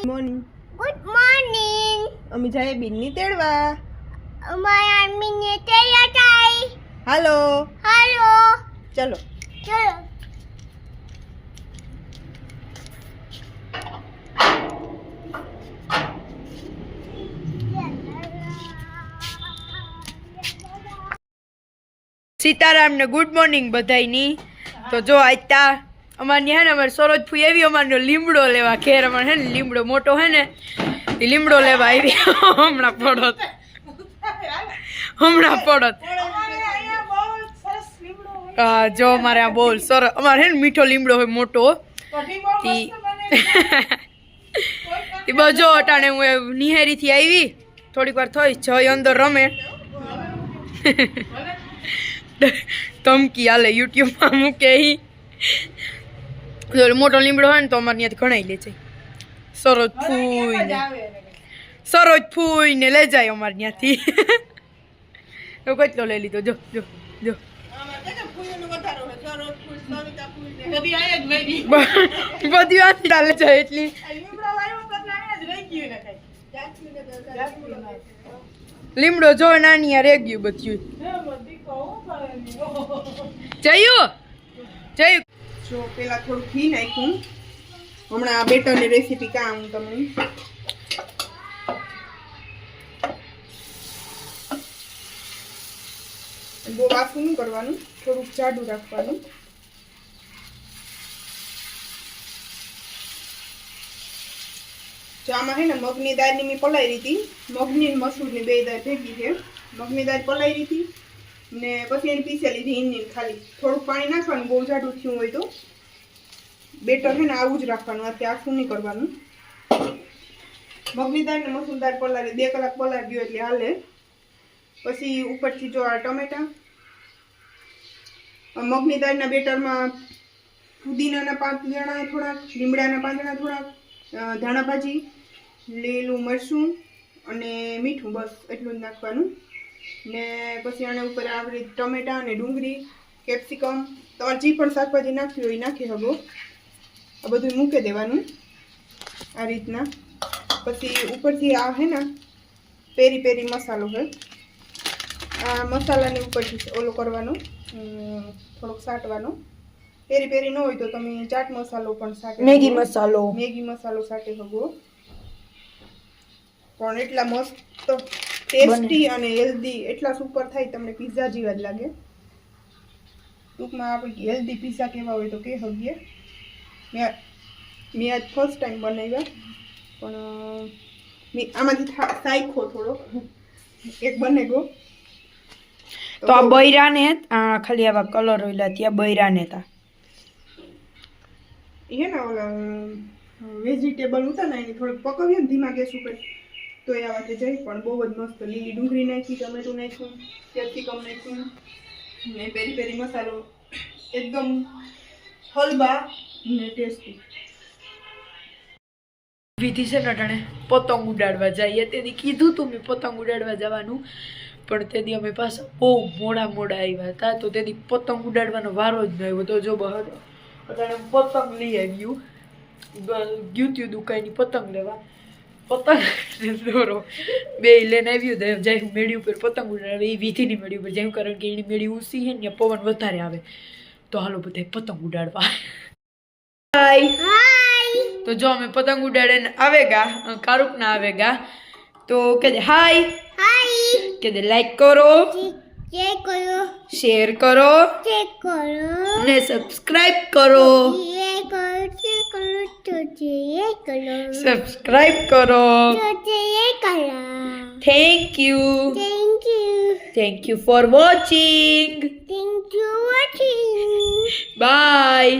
Morning. Good morning. અમે જાય બિનની તેડવા. અમારા અમ્મીને તૈયાર થાય. હાલો હાલો ચલો. ચલો. સીતારામ ને ગુડ મોર્નિંગ બધાયની. તો જો આજતા અમારે હે ને અમારે સરોજ ફૂઈ આવી અમારનો લીમડો લેવા. ઘેર અમારે હે ને લીમડો મોટો હે ને એ લીમડો લેવા આવી. હમણાં પડત જો અમારે આ બહુ સરસ અમારે હે ને મીઠો લીમડો હોય મોટો. જો અટાણે હું નિહારી થી આવી થોડીક વાર થઈ જય અંદર રમે ધમકી હાલે યુટ્યુબમાં મૂકે. મોટો લીમડો હોય ને તો અમારે ત્યાંથી ઘણાઈ લે જાય. સરોજ ફૂઈ ને લઈ જાય અમારે ત્યાંથી. એવું કેટલો લઈ લીધો જો જો જો. બધી વાત લે જાય એટલી. લીમડો જો નાની યાર એક ગયું બધું. જયું જો પેલા થોડું ઘી નાખ્યું. હમણાં આ બેટરની રેસીપી કાં હું તમને બહુ વાસું નહીં કરવાનું, થોડુંક જાડું રાખવાનું. જો આમાં હે ને મગની દાળની મેં પલાળી હતી. મગની મસૂરની બે દાળ ભેગી છે. મગની દાળ પલાળી હતી ને પછી એને પીસી લીધી ઈની ખાલી. થોડુંક પાણી નાખવાનું, બહુ જાડું થયું હોય તો. બેટર છે ને આવું જ રાખવાનું, અત્યારે આખું નહીં કરવાનું. મગની દાળ ને મસૂર દાળ પલાળી 2 કલાક પલાળી ગયો એટલે હાલે. પછી ઉપરથી જો આ ટમેટા, મગની દાળના બેટરમાં પુદીનાના 5 દાણા થોડાક, લીમડાના 5 દાણા થોડાક, ધાણા ભાજી, લીલું મરચું અને મીઠું, બસ એટલું જ નાખવાનું. ને પછી આને ઉપર આવી ટમેટા અને ડુંગળી, કેપ્સિકમ, તમારે જે પણ શાકભાજી નાખવી હોય એ નાખી શકો. આ બધું મૂકી દેવાનું આ રીતના. પછી ઉપરથી આ હે ને પેરી પેરી મસાલો છે, આ મસાલાની ઉપરથી ઓલો કરવાનો, થોડોક સાટવાનો. પેરી પેરી ન હોય તો તમે ચાટ મસાલો પણ સાટે, મેગી મસાલો સાટે શકો. પણ એટલા મસ્ત ટેસ્ટી અને હેલ્ધી, એટલા સુપર થાય તમને પિઝા જેવા જ લાગે. ટૂંકમાં આપણે હેલ્ધી પિઝા કેવા હોય તો કે હગીએ. મેં આજ ફર્સ્ટ ટાઈમ બનાવ્યા, પણ મેં આમાંથી સાયખો થોડો એક બને ગયો. તો આ બૈરાને ખાલી આવા કલર હોયલા ત્યાં બૈરાને હતા હે ને ઓલા વેજીટેબલ હતા ને એને થોડુંક પકવ્યું ને ધીમા ગેસ ઉપર તો એ આવા થઈ જાય. પણ બહુ જ મસ્ત લીલી ડુંગળી નાખી, ટમેટું નાખ્યું, કેપ્સિકમ નાખ્યું ને પેરી પેરી મસાલો, એકદમ હલવા ને ટેસ્ટી. વિધિ છે ને અટાણે પતંગ ઉડાડવા જઈએ. તેથી કીધું તું મેં પતંગ ઉડાડવા જવાનું, પણ તેથી અમે પાછા બહુ મોડા આવ્યા હતા. તો તેથી પતંગ ઉડાડવાનો વારો જ ન આવ્યો. તો જો બહાર અટાણે પતંગ લઈ આવ્યું, ગયું ત્યું દુકાનની પતંગ લેવા. પતંગ દોરો બે લઈને આવ્યું. જાય મેળી ઉપર પતંગ ઉડાડે એ વિધિની મેળી ઉપર જેમ, કારણ કે એની મેળી ઊંચી છે ને પવન વધારે આવે. તો હાલો બધા પતંગ ઉડાડવા. તો જો અમે પતંગ ઉડાડે આવેગા, કારુક ના આવેગા તો કે હાય કે લાઈક કરો, શેર કરો ને સબસ્ક્રાઇબ કરો. સબસ્ક્રાઇબ કરો. Thank you for watching. By.